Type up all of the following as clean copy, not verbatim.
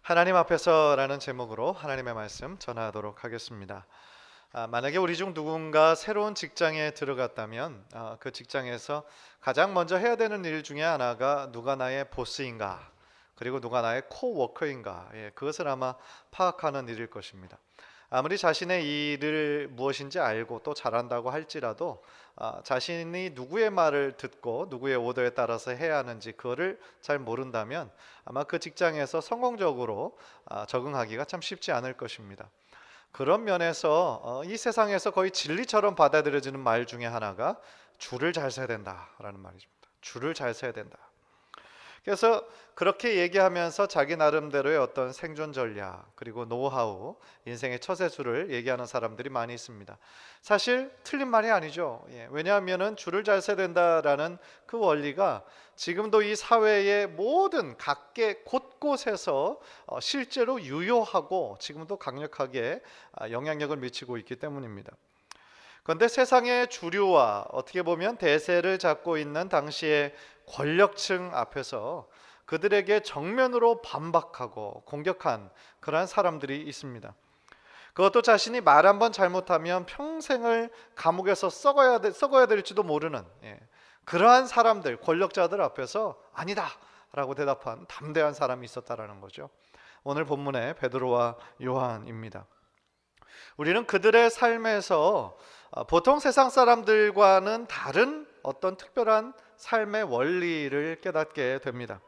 하나님 앞에서라는 제목으로 하나님의 말씀 전하도록 하겠습니다. 만약에 우리 중 누군가 새로운 직장에 들어갔다면 그 직장에서 가장 먼저 해야 되는 일 중에 하나가 누가 나의 보스인가, 그리고 누가 나의 코워커인가, 그것을 아마 파악하는 일일 것입니다. 아무리 자신의 일을 무엇인지 알고 또 잘한다고 할지라도 자신이 누구의 말을 듣고 누구의 오더에 따라서 해야 하는지 그거를 잘 모른다면 아마 그 직장에서 성공적으로 적응하기가 참 쉽지 않을 것입니다. 그런 면에서 이 세상에서 거의 진리처럼 받아들여지는 말 중에 하나가 줄을 잘 서야 된다라는 말입니다. 줄을 잘 서야 된다. 그래서 그렇게 얘기하면서 자기 나름대로의 어떤 생존 전략, 그리고 노하우, 인생의 처세술을 얘기하는 사람들이 많이 있습니다. 사실 틀린 말이 아니죠. 왜냐하면은 줄을 잘 서야 된다라는 그 원리가 지금도 이 사회의 모든 각계 곳곳에서 실제로 유효하고 지금도 강력하게 영향력을 미치고 있기 때문입니다. 그런데 세상의 주류와 어떻게 보면 대세를 잡고 있는 당시의 권력층 앞에서 그들에게 정면으로 반박하고 공격한 그러한 사람들이 있습니다. 그것도 자신이 말 한 번 잘못하면 평생을 감옥에서 썩어야 될지도 모르는 그러한 사람들, 권력자들 앞에서 아니다 라고 대답한 담대한 사람이 있었다라는 거죠. 오늘 본문의 베드로와 요한입니다. 우리는 그들의 삶에서 보통 세상 사람들과는 다른 어떤 특별한 삶의 원리를 깨닫게 됩니다.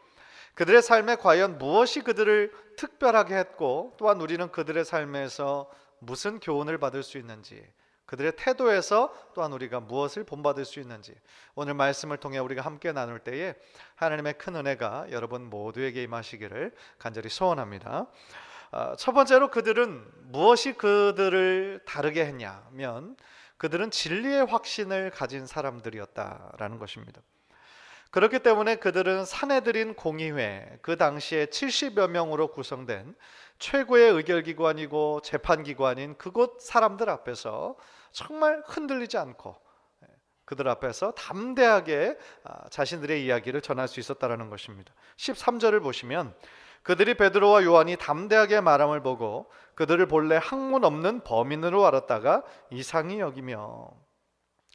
그들의 삶에 과연 무엇이 그들을 특별하게 했고, 또한 우리는 그들의 삶에서 무슨 교훈을 받을 수 있는지, 그들의 태도에서 또한 우리가 무엇을 본받을 수 있는지, 오늘 말씀을 통해 우리가 함께 나눌 때에 하나님의 큰 은혜가 여러분 모두에게 임하시기를 간절히 소원합니다. 첫 번째로 그들은 무엇이 그들을 다르게 했냐면 그들은 진리의 확신을 가진 사람들이었다라는 것입니다. 그렇기 때문에 그들은 사내들인 공의회, 그 당시에 70여 명으로 구성된 최고의 의결기관이고 재판기관인 그곳 사람들 앞에서 정말 흔들리지 않고 그들 앞에서 담대하게 자신들의 이야기를 전할 수 있었다는 것입니다. 13절을 보시면 그들이 베드로와 요한이 담대하게 말함을 보고 그들을 본래 학문 없는 범인으로 알았다가 이상히 여기며,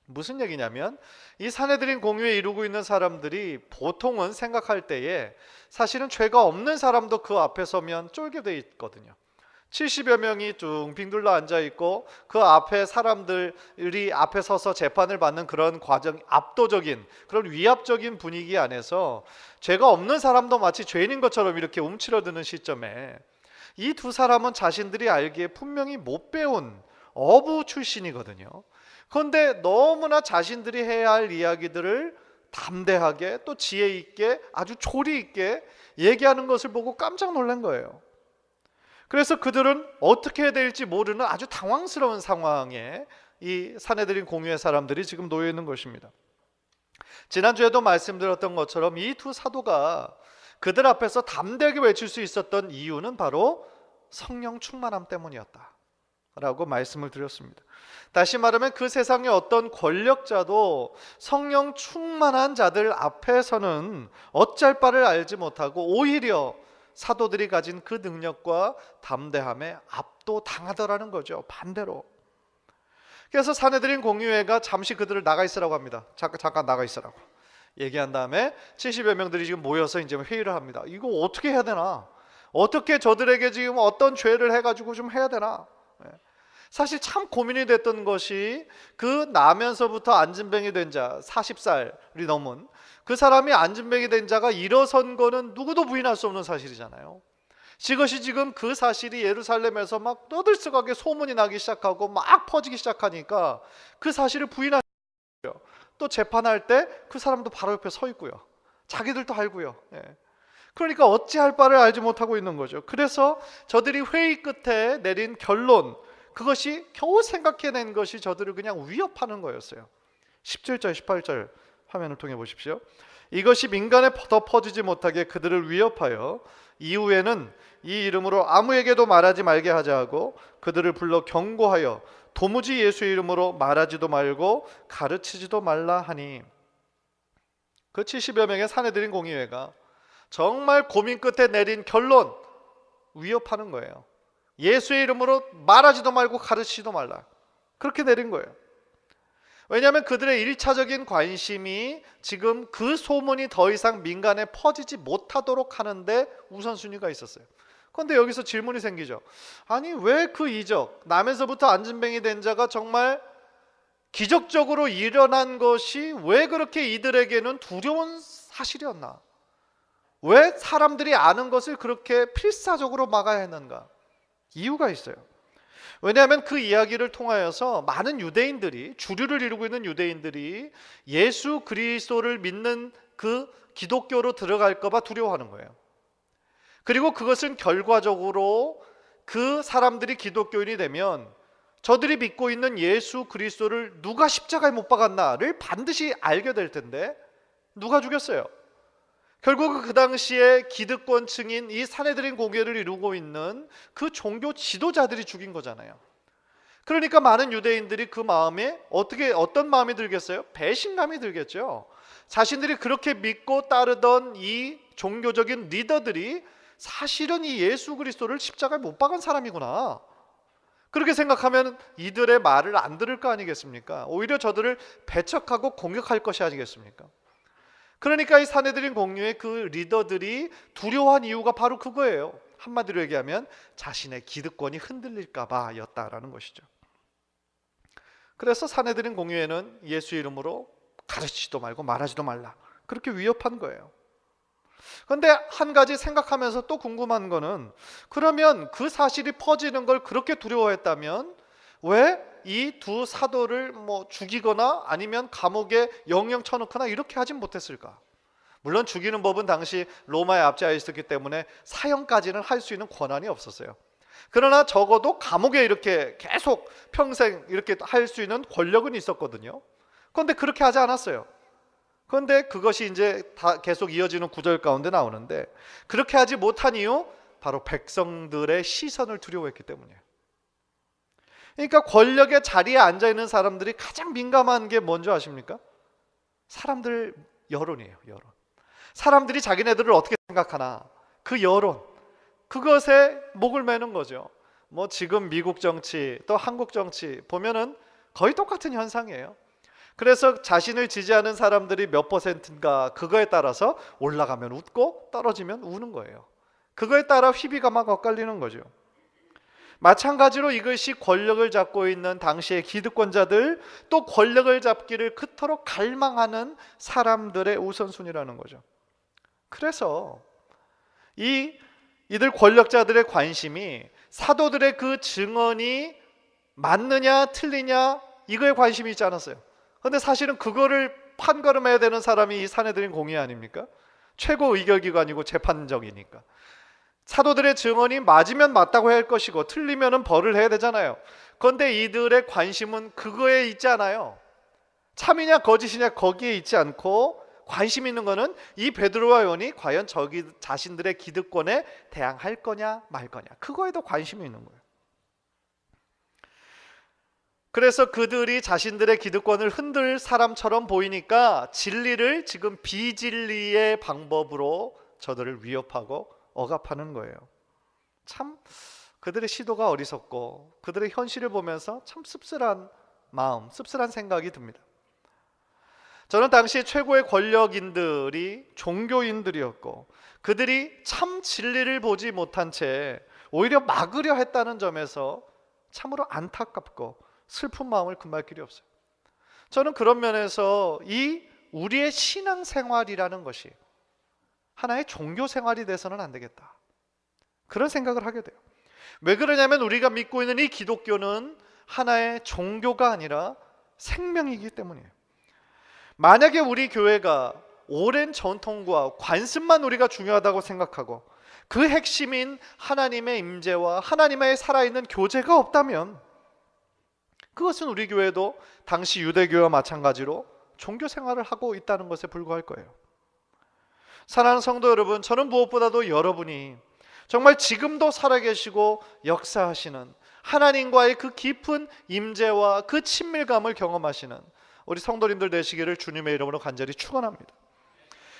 무슨 얘기냐면 이 사내들인 공유에 이루고 있는 사람들이 보통은 생각할 때에 사실은 죄가 없는 사람도 그 앞에 서면 쫄게 돼 있거든요. 70여 명이 둥 빙둘러 앉아 있고 그 앞에 사람들이 앞에 서서 재판을 받는 그런 과정, 압도적인 그런 위압적인 분위기 안에서 죄가 없는 사람도 마치 죄인인 것처럼 이렇게 움츠러드는 시점에 이 두 사람은 자신들이 알기에 분명히 못 배운 어부 출신이거든요. 그런데 너무나 자신들이 해야 할 이야기들을 담대하게 또 지혜 있게 아주 조리 있게 얘기하는 것을 보고 깜짝 놀란 거예요. 그래서 그들은 어떻게 해야 될지 모르는 아주 당황스러운 상황에 이 사내들인 공유의 사람들이 지금 놓여 있는 것입니다. 지난주에도 말씀드렸던 것처럼 이 두 사도가 그들 앞에서 담대하게 외칠 수 있었던 이유는 바로 성령 충만함 때문이었다 라고 말씀을 드렸습니다. 다시 말하면 그 세상의 어떤 권력자도 성령 충만한 자들 앞에서는 어쩔 바를 알지 못하고 오히려 사도들이 가진 그 능력과 담대함에 압도당하더라는 거죠. 반대로. 그래서 사내들인 공의회가 잠시 그들을 나가 있으라고 합니다. 잠깐 나가 있으라고 얘기한 다음에 70여 명들이 지금 모여서 이제 회의를 합니다. 이거 어떻게 해야 되나? 어떻게 저들에게 지금 어떤 죄를 해가지고 좀 해야 되나? 사실 참 고민이 됐던 것이 그 나면서부터 안진뱅이 된 자 40살이 넘은 그 사람이 안진뱅이 된 자가 일어선 거는 누구도 부인할 수 없는 사실이잖아요. 이것이 지금 그 사실이 예루살렘에서 막 떠들썩하게 소문이 나기 시작하고 막 퍼지기 시작하니까 그 사실을 부인하는 거예요. 또 재판할 때 그 사람도 바로 옆에 서 있고요. 자기들도 알고요. 그러니까 어찌할 바를 알지 못하고 있는 거죠. 그래서 저들이 회의 끝에 내린 결론, 그것이 겨우 생각해낸 것이 저들을 그냥 위협하는 거였어요. 17절 18절 화면을 통해 보십시오. 이것이 민간에 더 퍼지지 못하게 그들을 위협하여 이후에는 이 이름으로 아무에게도 말하지 말게 하자 하고 그들을 불러 경고하여 도무지 예수의 이름으로 말하지도 말고 가르치지도 말라 하니, 그 70여 명의 사내들인 공의회가 정말 고민 끝에 내린 결론, 위협하는 거예요. 예수의 이름으로 말하지도 말고 가르치지도 말라. 그렇게 내린 거예요. 왜냐하면 그들의 1차적인 관심이 지금 그 소문이 더 이상 민간에 퍼지지 못하도록 하는데 우선순위가 있었어요. 그런데 여기서 질문이 생기죠. 아니, 왜 그 이적, 남에서부터 안진뱅이 된 자가 정말 기적적으로 일어난 것이 왜 그렇게 이들에게는 두려운 사실이었나? 왜 사람들이 아는 것을 그렇게 필사적으로 막아야 했는가? 이유가 있어요. 왜냐하면 그 이야기를 통하여서 많은 유대인들이, 주류를 이루고 있는 유대인들이 예수 그리스도를 믿는 그 기독교로 들어갈까 봐 두려워하는 거예요. 그리고 그것은 결과적으로 그 사람들이 기독교인이 되면 저들이 믿고 있는 예수 그리스도를 누가 십자가에 못 박았나를 반드시 알게 될 텐데 누가 죽였어요? 결국 그 당시에 기득권층인 이 산헤드린 공회를 이루고 있는 그 종교 지도자들이 죽인 거잖아요. 그러니까 많은 유대인들이 그 마음에 어떤 마음이 들겠어요? 배신감이 들겠죠. 자신들이 그렇게 믿고 따르던 이 종교적인 리더들이 사실은 이 예수 그리스도를 십자가에 못 박은 사람이구나. 그렇게 생각하면 이들의 말을 안 들을 거 아니겠습니까? 오히려 저들을 배척하고 공격할 것이 아니겠습니까? 그러니까 이 산헤드린 공회의 그 리더들이 두려워한 이유가 바로 그거예요. 한마디로 얘기하면 자신의 기득권이 흔들릴까 봐였다라는 것이죠. 그래서 산헤드린 공회에는 예수 이름으로 가르치지도 말고 말하지도 말라, 그렇게 위협한 거예요. 그런데 한 가지 생각하면서 또 궁금한 거는, 그러면 그 사실이 퍼지는 걸 그렇게 두려워했다면 왜 이 두 사도를 죽이거나 아니면 감옥에 영영 쳐놓거나 이렇게 하진 못했을까? 물론 죽이는 법은 당시 로마에 압제하여 있었기 때문에 사형까지는 할 수 있는 권한이 없었어요. 그러나 적어도 감옥에 이렇게 계속 평생 이렇게 할 수 있는 권력은 있었거든요. 그런데 그렇게 하지 않았어요. 그런데 그것이 이제 다 계속 이어지는 구절 가운데 나오는데, 그렇게 하지 못한 이유, 바로 백성들의 시선을 두려워했기 때문이에요. 그러니까 권력의 자리에 앉아있는 사람들이 가장 민감한 게 뭔지 아십니까? 사람들 여론이에요. 여론. 사람들이 자기네들을 어떻게 생각하나, 그 여론, 그것에 목을 매는 거죠. 지금 미국 정치 또 한국 정치 보면은 거의 똑같은 현상이에요. 그래서 자신을 지지하는 사람들이 몇 퍼센트인가, 그거에 따라서 올라가면 웃고 떨어지면 우는 거예요. 그거에 따라 희비가 막 엇갈리는 거죠. 마찬가지로 이것이 권력을 잡고 있는 당시의 기득권자들, 또 권력을 잡기를 그토록 갈망하는 사람들의 우선순위라는 거죠. 그래서 이들 권력자들의 관심이 사도들의 그 증언이 맞느냐 틀리냐 이거에 관심이 있지 않았어요. 그런데 사실은 그거를 판가름해야 되는 사람이 이 산헤드린 공회 아닙니까? 최고 의결기관이고 재판정이니까. 사도들의 증언이 맞으면 맞다고 해야 할 것이고 틀리면 벌을 해야 되잖아요. 그런데 이들의 관심은 그거에 있지 않아요. 참이냐 거짓이냐 거기에 있지 않고, 관심 있는 거는 이 베드로와 요한이 과연 자신들의 기득권에 대항할 거냐 말 거냐, 그거에도 관심이 있는 거예요. 그래서 그들이 자신들의 기득권을 흔들 사람처럼 보이니까 진리를 지금 비진리의 방법으로 저들을 위협하고 억압하는 거예요. 참 그들의 시도가 어리석고 그들의 현실을 보면서 참 씁쓸한 마음, 씁쓸한 생각이 듭니다. 저는 당시 최고의 권력인들이 종교인들이었고, 그들이 참 진리를 보지 못한 채 오히려 막으려 했다는 점에서 참으로 안타깝고 슬픈 마음을 금할 길이 없어요. 저는 그런 면에서 우리의 신앙생활이라는 것이 하나의 종교생활이 돼서는 안 되겠다, 그런 생각을 하게 돼요. 왜 그러냐면 우리가 믿고 있는 이 기독교는 하나의 종교가 아니라 생명이기 때문이에요. 만약에 우리 교회가 오랜 전통과 관습만 우리가 중요하다고 생각하고 그 핵심인 하나님의 임재와 하나님의 살아있는 교제가 없다면, 그것은 우리 교회도 당시 유대교와 마찬가지로 종교 생활을 하고 있다는 것에 불과할 거예요. 사랑하는 성도 여러분, 저는 무엇보다도 여러분이 정말 지금도 살아계시고 역사하시는 하나님과의 그 깊은 임재와 그 친밀감을 경험하시는 우리 성도님들 되시기를 주님의 이름으로 간절히 축원합니다.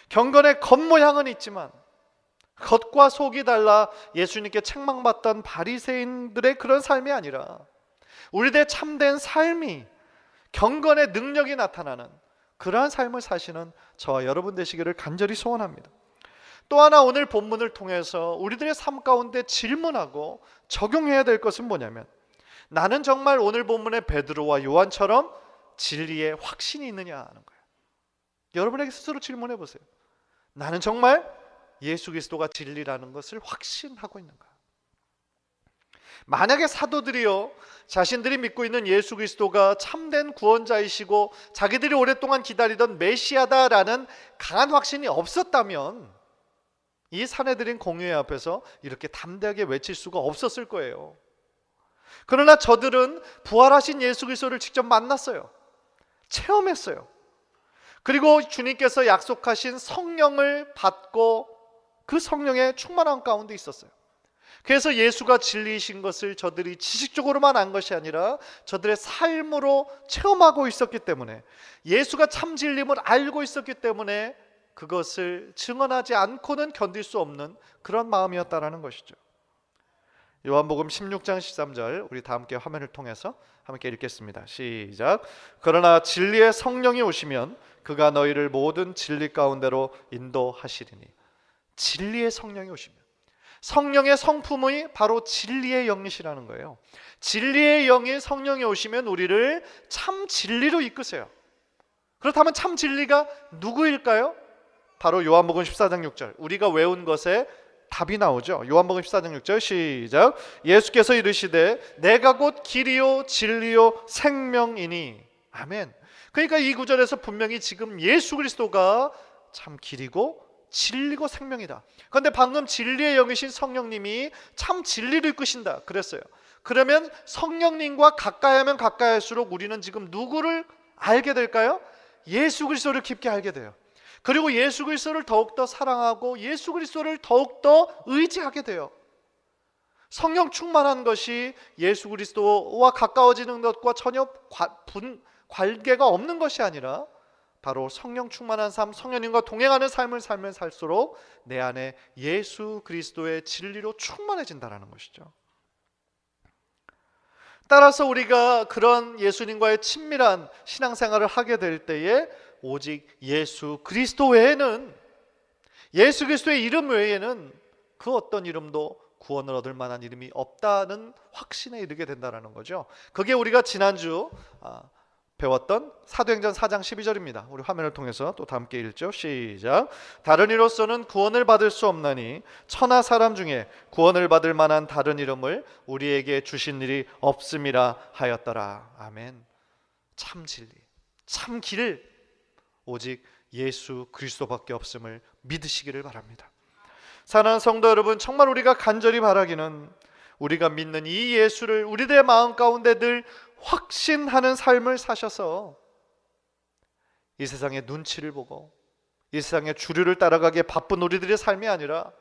경건의 겉모양은 있지만 겉과 속이 달라 예수님께 책망받던 바리새인들의 그런 삶이 아니라 우리들의 참된 삶이, 경건의 능력이 나타나는 그러한 삶을 사시는 저와 여러분 되시기를 간절히 소원합니다. 또 하나 오늘 본문을 통해서 우리들의 삶 가운데 질문하고 적용해야 될 것은 뭐냐면, 나는 정말 오늘 본문의 베드로와 요한처럼 진리에 확신이 있느냐 하는 거예요. 여러분에게 스스로 질문해 보세요. 나는 정말 예수 그리스도가 진리라는 것을 확신하고 있는가? 만약에 사도들이요, 자신들이 믿고 있는 예수 그리스도가 참된 구원자이시고 자기들이 오랫동안 기다리던 메시아다라는 강한 확신이 없었다면 이 사내들인 공회 앞에서 이렇게 담대하게 외칠 수가 없었을 거예요. 그러나 저들은 부활하신 예수 그리스도를 직접 만났어요. 체험했어요. 그리고 주님께서 약속하신 성령을 받고 그 성령의 충만한 가운데 있었어요. 그래서 예수가 진리이신 것을 저들이 지식적으로만 안 것이 아니라 저들의 삶으로 체험하고 있었기 때문에, 예수가 참 진리임을 알고 있었기 때문에 그것을 증언하지 않고는 견딜 수 없는 그런 마음이었다라는 것이죠. 요한복음 16장 13절 우리 다 함께 화면을 통해서 함께 읽겠습니다. 시작. 그러나 진리의 성령이 오시면 그가 너희를 모든 진리 가운데로 인도하시리니. 진리의 성령이 오시면, 성령의 성품이 바로 진리의 영이시라는 거예요. 진리의 영이 성령이 오시면 우리를 참 진리로 이끄세요. 그렇다면 참 진리가 누구일까요? 바로 요한복음 14장 6절 우리가 외운 것에 답이 나오죠. 요한복음 14장 6절 시작. 예수께서 이르시되 내가 곧 길이요 진리요 생명이니. 아멘. 그러니까 이 구절에서 분명히 지금 예수 그리스도가 참 길이고 진리고 생명이다. 그런데 방금 진리의 영이신 성령님이 참 진리로 이끄신다 그랬어요. 그러면 성령님과 가까이 하면 가까이 할수록 우리는 지금 누구를 알게 될까요? 예수 그리스도를 깊게 알게 돼요. 그리고 예수 그리스도를 더욱더 사랑하고 예수 그리스도를 더욱더 의지하게 돼요. 성령 충만한 것이 예수 그리스도와 가까워지는 것과 전혀 관계가 없는 것이 아니라 바로 성령 충만한 삶, 성령님과 동행하는 삶을 살면 살수록 내 안에 예수 그리스도의 진리로 충만해진다는 것이죠. 따라서 우리가 그런 예수님과의 친밀한 신앙생활을 하게 될 때에 오직 예수 그리스도 외에는, 예수 그리스도의 이름 외에는 그 어떤 이름도 구원을 얻을 만한 이름이 없다는 확신에 이르게 된다는 거죠. 그게 우리가 지난주 배웠던 사도행전 4장 12절입니다. 우리 화면을 통해서 또 함께 읽죠. 시작. 다른 이로서는 구원을 받을 수 없나니 천하 사람 중에 구원을 받을 만한 다른 이름을 우리에게 주신 일이 없음이라 하였더라. 아멘. 참 진리, 참 길, 오직 예수 그리스도밖에 없음을 믿으시기를 바랍니다. 사랑하는 성도 여러분, 정말 우리가 간절히 바라기는 우리가 믿는 이 예수를 우리들의 마음 가운데 늘 확신하는 삶을 사셔서 이 세상의 눈치를 보고 이 세상의 주류를 따라가기에 바쁜 우리들의 삶이 아니라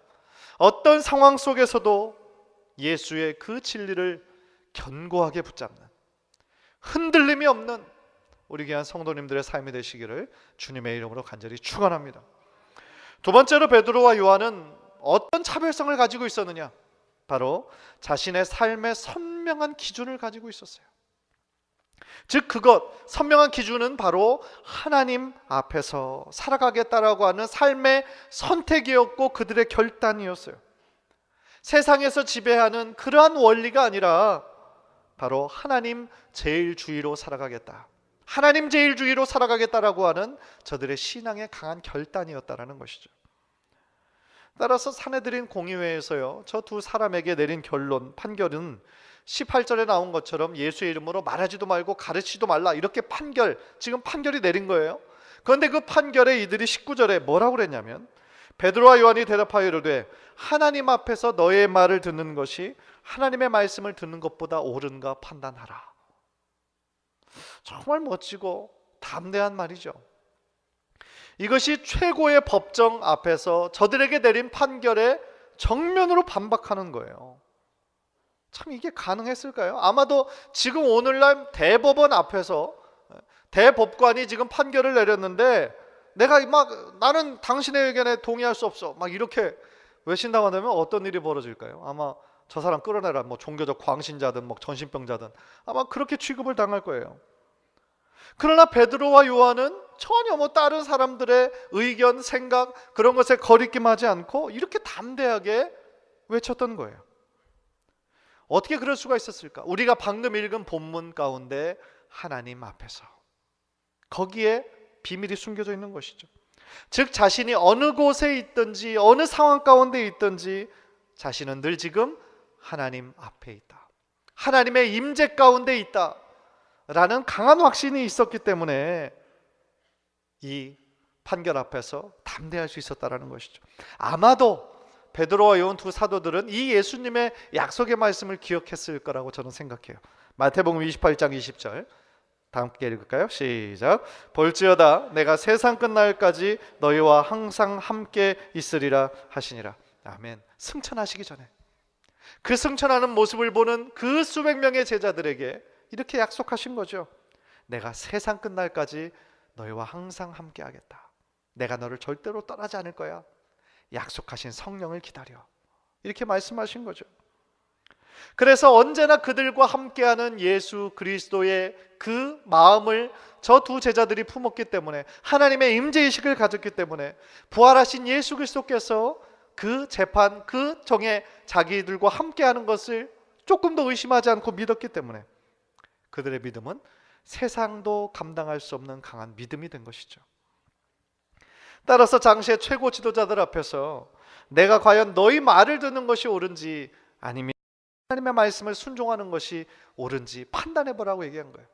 어떤 상황 속에서도 예수의 그 진리를 견고하게 붙잡는, 흔들림이 없는 우리 귀한 성도님들의 삶이 되시기를 주님의 이름으로 간절히 축원합니다. 두 번째로 베드로와 요한은 어떤 차별성을 가지고 있었느냐? 바로 자신의 삶의 선명한 기준을 가지고 있었어요. 즉 그것, 선명한 기준은 바로 하나님 앞에서 살아가겠다라고 하는 삶의 선택이었고 그들의 결단이었어요. 세상에서 지배하는 그러한 원리가 아니라 바로 하나님 제일주의로 살아가겠다, 하나님 제일주의로 살아가겠다라고 하는 저들의 신앙의 강한 결단이었다라는 것이죠. 따라서 사내들인 공의회에서요, 저 두 사람에게 내린 판결은 18절에 나온 것처럼 예수의 이름으로 말하지도 말고 가르치지도 말라, 이렇게 지금 판결이 내린 거예요. 그런데 그 판결에 이들이 19절에 뭐라고 그랬냐면, 베드로와 요한이 대답하여 이르되 하나님 앞에서 너의 말을 듣는 것이 하나님의 말씀을 듣는 것보다 옳은가 판단하라. 정말 멋지고 담대한 말이죠. 이것이 최고의 법정 앞에서 저들에게 내린 판결에 정면으로 반박하는 거예요. 참 이게 가능했을까요? 아마도 지금 오늘날 대법원 앞에서 대법관이 지금 판결을 내렸는데 나는 당신의 의견에 동의할 수 없어, 막 이렇게 외신당한다면 어떤 일이 벌어질까요? 아마 저 사람 끌어내라, 뭐 종교적 광신자든 뭐 전신병자든 아마 그렇게 취급을 당할 거예요. 그러나 베드로와 요한은 전혀 뭐 다른 사람들의 의견, 생각 그런 것에 거리낌하지 않고 이렇게 담대하게 외쳤던 거예요. 어떻게 그럴 수가 있었을까? 우리가 방금 읽은 본문 가운데 하나님 앞에서 거기에 비밀이 숨겨져 있는 것이죠. 즉 자신이 어느 곳에 있든지 어느 상황 가운데 있든지 자신은 늘 지금 하나님 앞에 있다, 하나님의 임재 가운데 있다 라는 강한 확신이 있었기 때문에 이 판결 앞에서 담대할 수 있었다는 것이죠. 아마도 베드로와 요한 두 사도들은 이 예수님의 약속의 말씀을 기억했을 거라고 저는 생각해요. 마태복음 28장 20절 다 함께 읽을까요? 시작. 볼지어다 내가 세상 끝날까지 너희와 항상 함께 있으리라 하시니라. 아멘. 승천하시기 전에 그 승천하는 모습을 보는 그 수백 명의 제자들에게 이렇게 약속하신 거죠. 내가 세상 끝날까지 너희와 항상 함께 하겠다. 내가 너를 절대로 떠나지 않을 거야. 약속하신 성령을 기다려. 이렇게 말씀하신 거죠. 그래서 언제나 그들과 함께하는 예수 그리스도의 그 마음을 저 두 제자들이 품었기 때문에, 하나님의 임재의식을 가졌기 때문에 부활하신 예수 그리스도께서 그 재판, 그 정에 자기들과 함께하는 것을 조금 더 의심하지 않고 믿었기 때문에 그들의 믿음은 세상도 감당할 수 없는 강한 믿음이 된 것이죠. 따라서 당시의 최고 지도자들 앞에서 내가 과연 너희 말을 듣는 것이 옳은지 아니면 하나님의 말씀을 순종하는 것이 옳은지 판단해보라고 얘기한 거예요.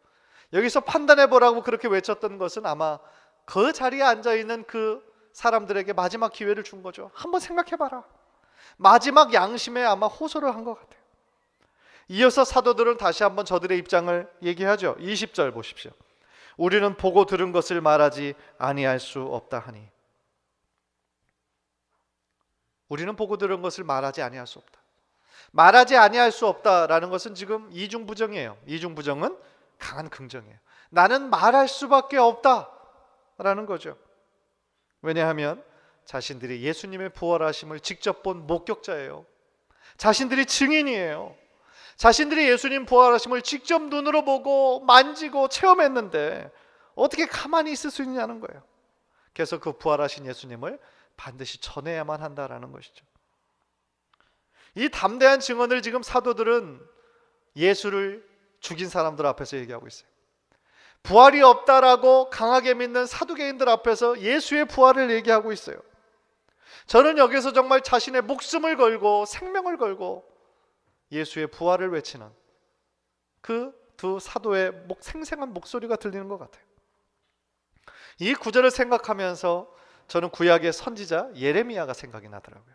여기서 판단해보라고 그렇게 외쳤던 것은 아마 그 자리에 앉아있는 그 사람들에게 마지막 기회를 준 거죠. 한번 생각해봐라. 마지막 양심에 아마 호소를 한 것 같아요. 이어서 사도들은 다시 한번 저들의 입장을 얘기하죠. 20절 보십시오. 우리는 보고 들은 것을 말하지 아니할 수 없다 하니. 우리는 보고 들은 것을 말하지 아니할 수 없다. 말하지 아니할 수 없다라는 것은 지금 이중부정이에요. 이중부정은 강한 긍정이에요. 나는 말할 수밖에 없다라는 거죠. 왜냐하면 자신들이 예수님의 부활하심을 직접 본 목격자예요. 자신들이 증인이에요. 자신들이 예수님 부활하심을 직접 눈으로 보고 만지고 체험했는데 어떻게 가만히 있을 수 있냐는 거예요. 그래서 그 부활하신 예수님을 반드시 전해야만 한다라는 것이죠. 이 담대한 증언을 지금 사도들은 예수를 죽인 사람들 앞에서 얘기하고 있어요. 부활이 없다라고 강하게 믿는 사두개인들 앞에서 예수의 부활을 얘기하고 있어요. 저는 여기서 정말 자신의 목숨을 걸고 생명을 걸고 예수의 부활을 외치는 그 두 사도의 생생한 목소리가 들리는 것 같아요. 이 구절을 생각하면서 저는 구약의 선지자 예레미야가 생각이 나더라고요.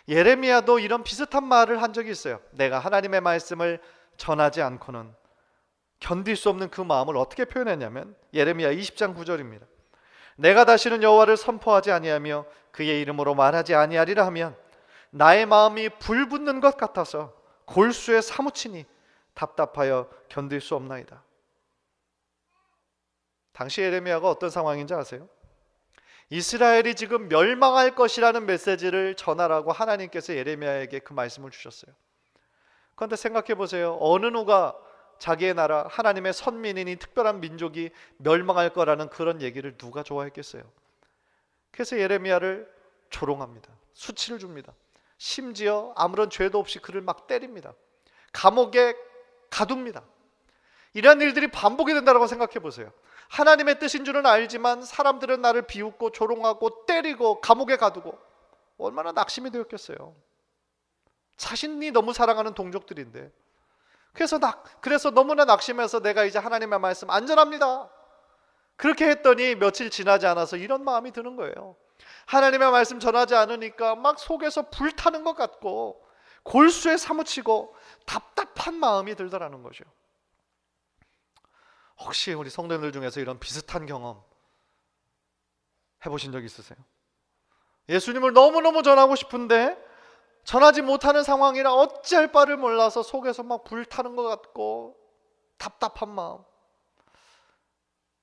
예레미야도 이런 비슷한 말을 한 적이 있어요. 내가 하나님의 말씀을 전하지 않고는 견딜 수 없는 그 마음을 어떻게 표현했냐면 예레미야 20장 9절입니다. 내가 다시는 여호와를 선포하지 아니하며 그의 이름으로 말하지 아니하리라 하면 나의 마음이 불붙는 것 같아서 골수에 사무치니 답답하여 견딜 수 없나이다. 당시 예레미야가 어떤 상황인지 아세요? 이스라엘이 지금 멸망할 것이라는 메시지를 전하라고 하나님께서 예레미야에게 그 말씀을 주셨어요. 그런데 생각해 보세요. 어느 누가 자기의 나라, 하나님의 선민이니 특별한 민족이 멸망할 거라는 그런 얘기를 누가 좋아했겠어요? 그래서 예레미야를 조롱합니다. 수치를 줍니다. 심지어 아무런 죄도 없이 그를 막 때립니다. 감옥에 가둡니다. 이런 일들이 반복이 된다고 생각해 보세요. 하나님의 뜻인 줄은 알지만 사람들은 나를 비웃고 조롱하고 때리고 감옥에 가두고 얼마나 낙심이 되었겠어요. 자신이 너무 사랑하는 동족들인데 그래서 너무나 낙심해서 내가 이제 하나님의 말씀 안전합니다. 그렇게 했더니 며칠 지나지 않아서 이런 마음이 드는 거예요. 하나님의 말씀 전하지 않으니까 막 속에서 불타는 것 같고 골수에 사무치고 답답한 마음이 들더라는 거죠. 혹시 우리 성도님들 중에서 이런 비슷한 경험 해보신 적 있으세요? 예수님을 너무너무 전하고 싶은데 전하지 못하는 상황이라 어찌할 바를 몰라서 속에서 막 불타는 것 같고 답답한 마음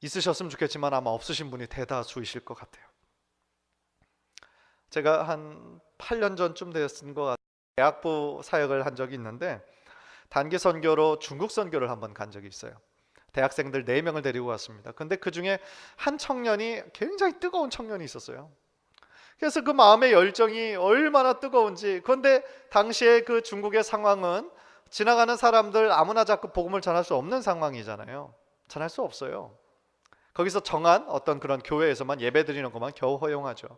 있으셨으면 좋겠지만 아마 없으신 분이 대다수이실 것 같아요. 제가 한 8년 전쯤 됐은 것 같아요. 대학부 사역을 한 적이 있는데 단기 선교로 중국 선교를 한번 간 적이 있어요. 대학생들 4명을 데리고 갔습니다. 근데 그 중에 한 청년이 굉장히 뜨거운 청년이 있었어요. 그래서 그 마음의 열정이 얼마나 뜨거운지. 그런데 당시에 그 중국의 상황은 지나가는 사람들 아무나 자꾸 복음을 전할 수 없는 상황이잖아요. 전할 수 없어요. 거기서 정한 어떤 그런 교회에서만 예배 드리는 것만 겨우 허용하죠.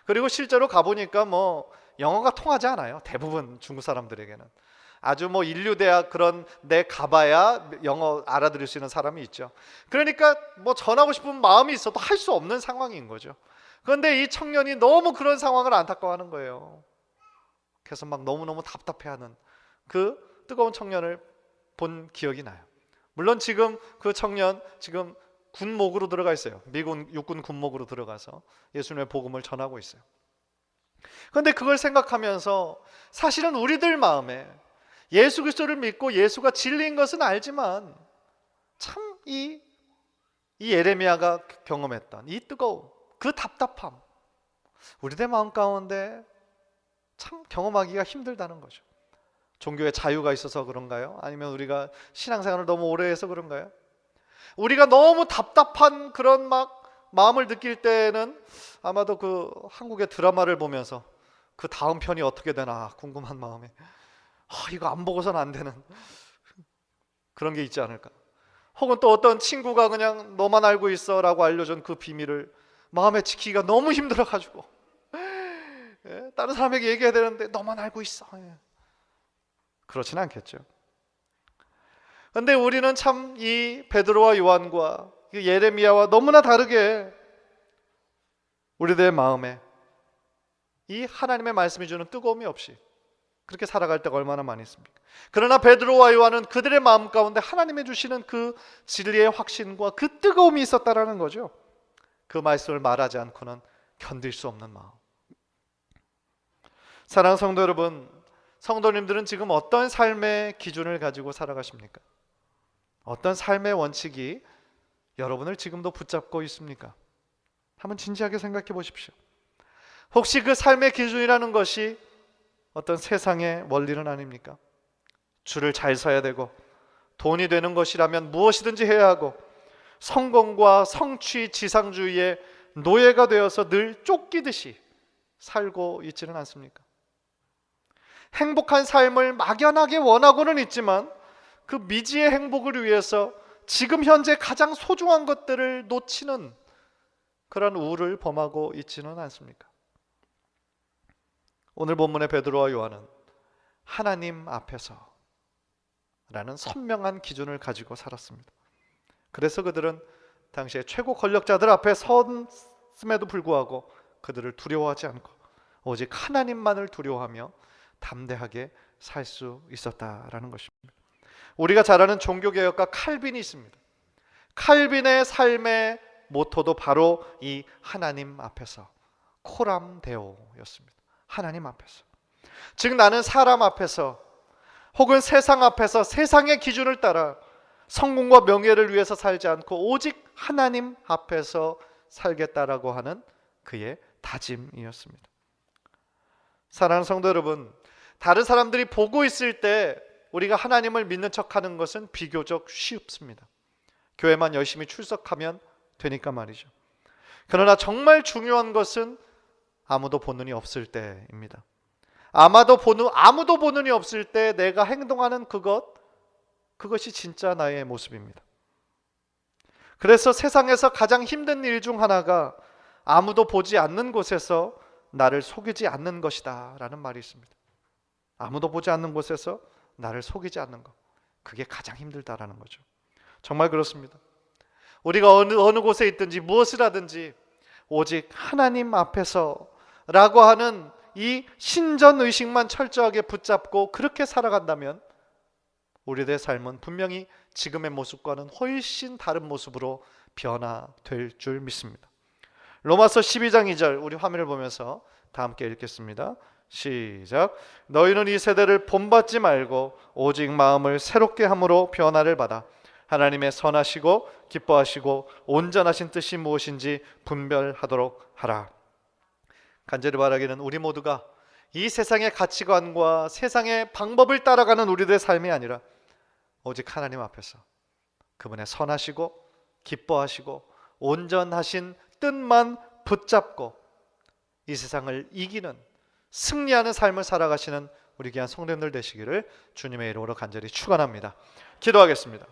그리고 실제로 가보니까 뭐 영어가 통하지 않아요. 대부분 중국 사람들에게는. 아주 뭐 인류대학 그런 데 가봐야 영어 알아들을 수 있는 사람이 있죠. 그러니까 뭐 전하고 싶은 마음이 있어도 할 수 없는 상황인 거죠. 그런데 이 청년이 너무 그런 상황을 안타까워하는 거예요. 그래서 막 너무너무 답답해하는 그 뜨거운 청년을 본 기억이 나요. 물론 지금 그 청년 지금 군목으로 들어가 있어요. 미군 육군 군목으로 들어가서 예수님의 복음을 전하고 있어요. 그런데 그걸 생각하면서 사실은 우리들 마음에 예수 그리스도를 믿고 예수가 진리인 것은 알지만 참 이 예레미야가 경험했던 이 뜨거움, 그 답답함, 우리들 마음 가운데 참 경험하기가 힘들다는 거죠. 종교의 자유가 있어서 그런가요? 아니면 우리가 신앙생활을 너무 오래 해서 그런가요? 우리가 너무 답답한 그런 막 마음을 느낄 때는 아마도 그 한국의 드라마를 보면서 그 다음 편이 어떻게 되나 궁금한 마음에 이거 안 보고서는 안 되는 그런 게 있지 않을까. 혹은 또 어떤 친구가 그냥 너만 알고 있어 라고 알려준 그 비밀을 마음에 지키기가 너무 힘들어가지고 다른 사람에게 얘기해야 되는데 너만 알고 있어. 그렇진 않겠죠. 그런데 우리는 참 이 베드로와 요한과 예레미야와 너무나 다르게 우리들의 마음에 이 하나님의 말씀이 주는 뜨거움이 없이 그렇게 살아갈 때가 얼마나 많이 있습니까? 그러나 베드로와 요한은 그들의 마음 가운데 하나님이 주시는 그 진리의 확신과 그 뜨거움이 있었다라는 거죠. 그 말씀을 말하지 않고는 견딜 수 없는 마음. 사랑하는 성도 여러분, 성도님들은 지금 어떤 삶의 기준을 가지고 살아가십니까? 어떤 삶의 원칙이 여러분을 지금도 붙잡고 있습니까? 한번 진지하게 생각해 보십시오. 혹시 그 삶의 기준이라는 것이 어떤 세상의 원리는 아닙니까? 줄을 잘 서야 되고 돈이 되는 것이라면 무엇이든지 해야 하고 성공과 성취, 지상주의의 노예가 되어서 늘 쫓기듯이 살고 있지는 않습니까? 행복한 삶을 막연하게 원하고는 있지만 그 미지의 행복을 위해서 지금 현재 가장 소중한 것들을 놓치는 그런 우를 범하고 있지는 않습니까? 오늘 본문의 베드로와 요한은 하나님 앞에서 라는 선명한 기준을 가지고 살았습니다. 그래서 그들은 당시에 최고 권력자들 앞에 섰음에도 불구하고 그들을 두려워하지 않고 오직 하나님만을 두려워하며 담대하게 살 수 있었다라는 것입니다. 우리가 잘 아는 종교개혁가 칼빈이 있습니다. 칼빈의 삶의 모토도 바로 이 하나님 앞에서 코람 데오였습니다. 하나님 앞에서. 즉 나는 사람 앞에서 혹은 세상 앞에서 세상의 기준을 따라 성공과 명예를 위해서 살지 않고 오직 하나님 앞에서 살겠다라고 하는 그의 다짐이었습니다. 사랑하는 성도 여러분, 다른 사람들이 보고 있을 때 우리가 하나님을 믿는 척하는 것은 비교적 쉽습니다. 교회만 열심히 출석하면 되니까 말이죠. 그러나 정말 중요한 것은 아무도 보는 이 없을 때입니다. 아무도 보는 이 없을 때 내가 행동하는 그것이 진짜 나의 모습입니다. 그래서 세상에서 가장 힘든 일 중 하나가 아무도 보지 않는 곳에서 나를 속이지 않는 것이다 라는 말이 있습니다. 아무도 보지 않는 곳에서 나를 속이지 않는 것, 그게 가장 힘들다라는 거죠. 정말 그렇습니다. 우리가 어느 곳에 있든지 무엇을 하든지 오직 하나님 앞에서 라고 하는 이 신전의식만 철저하게 붙잡고 그렇게 살아간다면 우리들의 삶은 분명히 지금의 모습과는 훨씬 다른 모습으로 변화될 줄 믿습니다. 로마서 12장 2절 우리 화면을 보면서 다 함께 읽겠습니다. 시작. 너희는 이 세대를 본받지 말고 오직 마음을 새롭게 함으로 변화를 받아 하나님의 선하시고 기뻐하시고 온전하신 뜻이 무엇인지 분별하도록 하라. 간절히 바라기는 우리 모두가 이 세상의 가치관과 세상의 방법을 따라가는 우리들의 삶이 아니라 오직 하나님 앞에서 그분의 선하시고 기뻐하시고 온전하신 뜻만 붙잡고 이 세상을 이기는 승리하는 삶을 살아가시는 우리 귀한 성도님들 되시기를 주님의 이름으로 간절히 축원합니다. 기도하겠습니다.